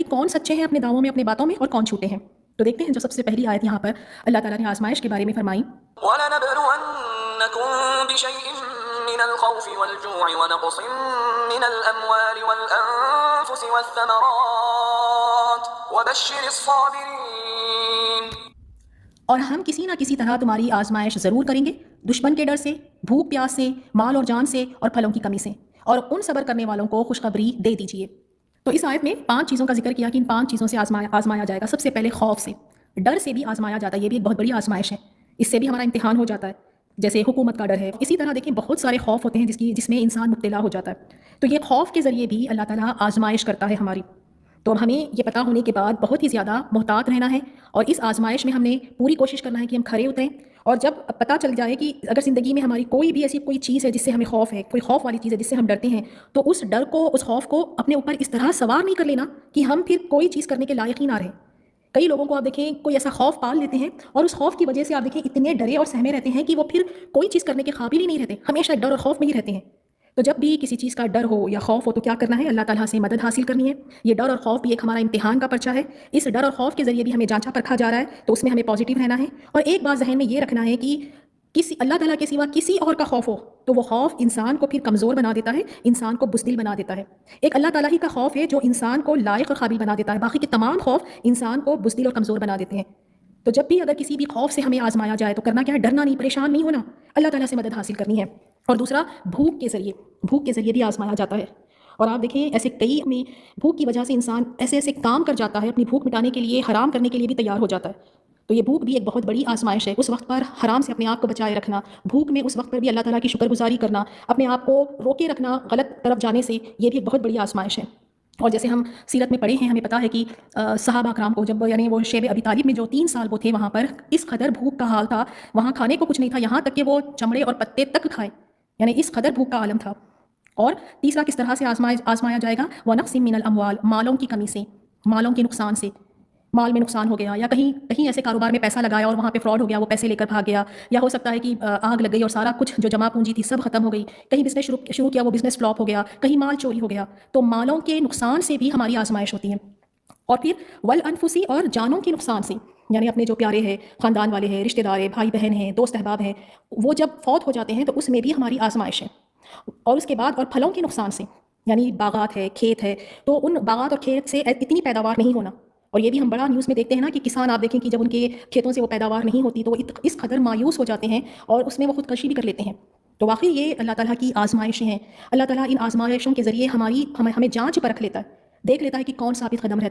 کون سچے ہیں اپنے دعووں میں، اپنے باتوں میں، اور کون جھوٹے ہیں۔ تو دیکھتے ہیں جو سب سے پہلی آیت یہاں پر اللہ تعالیٰ نے آزمائش کے بارے میں فرمائی، وَلَنَبْلُوَنَّكُم بِشَيْءٍ مِّنَ الْخَوْفِ وَالْجُوعِ وَنَقْصٍ مِّنَ الْأَمْوَالِ وَالْأَنفُسِ وَالثَّمَرَاتِ وَبَشِّرِ الصَّابِرِينَ۔ اور ہم کسی نہ کسی طرح تمہاری آزمائش ضرور کریں گے، دشمن کے ڈر سے، بھوک پیاس سے، مال اور جان سے، اور پھلوں کی کمی سے، اور ان صبر کرنے والوں کو خوشخبری دے دیجیے۔ تو اس آیت میں 5 چیزوں کا ذکر کیا کہ ان 5 چیزوں سے آزمایا جائے گا۔ سب سے پہلے خوف سے، ڈر سے بھی آزمایا جاتا ہے، یہ بھی ایک بہت بڑی آزمائش ہے، اس سے بھی ہمارا امتحان ہو جاتا ہے، جیسے حکومت کا ڈر ہے۔ اسی طرح دیکھیں بہت سارے خوف ہوتے ہیں جس میں انسان مبتلا ہو جاتا ہے، تو یہ خوف کے ذریعے بھی اللہ تعالیٰ آزمائش کرتا ہے ہماری۔ تو ہمیں یہ پتہ ہونے کے بعد بہت ہی زیادہ محتاط رہنا ہے، اور اس آزمائش میں ہم نے پوری کوشش کرنا ہے کہ ہم کھرے اتریں۔ اور جب پتہ چل جائے کہ اگر زندگی میں ہماری کوئی بھی ایسی کوئی چیز ہے جس سے ہمیں خوف ہے، کوئی خوف والی چیز ہے جس سے ہم ڈرتے ہیں، تو اس ڈر کو، اس خوف کو اپنے اوپر اس طرح سوار نہیں کر لینا کہ ہم پھر کوئی چیز کرنے کے لائق ہی نہ رہیں۔ کئی لوگوں کو آپ دیکھیں کوئی ایسا خوف پال لیتے ہیں، اور اس خوف کی وجہ سے آپ دیکھیں اتنے ڈرے اور سہمے رہتے ہیں کہ وہ پھر کوئی چیز کرنے کے قابل ہی نہیں رہتے، ہمیشہ ڈر اور خوف میں ہی رہتے ہیں۔ تو جب بھی کسی چیز کا ڈر ہو یا خوف ہو تو کیا کرنا ہے؟ اللہ تعالیٰ سے مدد حاصل کرنی ہے۔ یہ ڈر اور خوف بھی ایک ہمارا امتحان کا پرچہ ہے، اس ڈر اور خوف کے ذریعے بھی ہمیں جانچا پرکھا جا رہا ہے، تو اس میں ہمیں پازیٹیو رہنا ہے۔ اور ایک بات ذہن میں یہ رکھنا ہے کہ اللہ تعالیٰ کے سوا کسی اور کا خوف ہو تو وہ خوف انسان کو پھر کمزور بنا دیتا ہے، انسان کو بزدل بنا دیتا ہے۔ ایک اللہ تعالیٰ ہی کا خوف ہے جو انسان کو لائق اور قابل بنا دیتا ہے، باقی کے تمام خوف انسان کو بزدل اور کمزور بنا دیتے ہیں۔ تو جب بھی اگر کسی بھی خوف سے ہمیں آزمایا جائے تو کرنا کیا ہے؟ ڈرنا نہیں، پریشان نہیں ہونا، اللہ تعالیٰ سے مدد حاصل کرنی ہے۔ اور دوسرا، بھوک کے ذریعے بھی آزمایا جاتا ہے۔ اور آپ دیکھیں ایسے کئی میں بھوک کی وجہ سے انسان ایسے کام کر جاتا ہے، اپنی بھوک مٹانے کے لیے، حرام کرنے کے لیے بھی تیار ہو جاتا ہے۔ تو یہ بھوک بھی ایک بہت بڑی آزمائش ہے، اس وقت پر حرام سے اپنے آپ کو بچائے رکھنا، بھوک میں اس وقت پر بھی اللہ تعالیٰ کی شکر گزاری کرنا، اپنے آپ کو روکے رکھنا غلط طرف جانے سے، یہ بھی ایک بہت بڑی آزمائش ہے۔ اور جیسے ہم سیرت میں پڑھے ہیں، ہمیں پتہ ہے کہ صحابہ کرام کو جب یعنی وہ شیب ابی طالب میں جو 3 سال وہ تھے وہاں پر، اس قدر بھوک کا حال تھا، وہاں کھانے کو کچھ نہیں تھا، یہاں تک کہ وہ چمڑے اور پتے تک کھائے، یعنی اس قدر بھوک کا عالم تھا۔ اور تیسرا کس طرح سے آزمایا جائے گا؟ وَنَقْصٍ مِّنَ الْأَمْوَالِ، مالوں کی کمی سے، مالوں کے نقصان سے، مال میں نقصان ہو گیا، یا کہیں ایسے کاروبار میں پیسہ لگایا اور وہاں پہ فراڈ ہو گیا، وہ پیسے لے کر بھاگ گیا، یا ہو سکتا ہے کہ آگ لگ گئی اور سارا کچھ جو جمع پونجی تھی سب ختم ہو گئی، کہیں بزنس شروع کیا وہ بزنس فلاپ ہو گیا، کہیں مال چوری ہو گیا۔ تو مالوں کے نقصان سے بھی ہماری آزمائش ہوتی ہے۔ اور پھر والانفسی، اور جانوں کے نقصان سے، یعنی اپنے جو پیارے ہیں، خاندان والے ہیں، رشتہ دار ہیں، بھائی بہن ہیں، دوست احباب ہیں، وہ جب فوت ہو جاتے ہیں تو اس میں بھی ہماری آزمائش ہے۔ اور اس کے بعد اور پھلوں کے نقصان سے، یعنی باغات ہے، کھیت ہے، تو ان باغات اور کھیت سے اتنی پیداوار نہیں ہونا۔ اور یہ بھی ہم بڑا نیوز میں دیکھتے ہیں نا کہ کسان، آپ دیکھیں کہ جب ان کے کھیتوں سے وہ پیداوار نہیں ہوتی تو وہ اس قدر مایوس ہو جاتے ہیں اور اس میں وہ خودکشی بھی کر لیتے ہیں۔ تو واقعی یہ اللہ تعالیٰ کی آزمائشیں ہیں۔ اللہ تعالیٰ ان آزمائشوں کے ذریعے ہمیں جانچ پرکھ لیتا ہے، دیکھ لیتا ہے کہ کون ثابت قدم رہتا ہے۔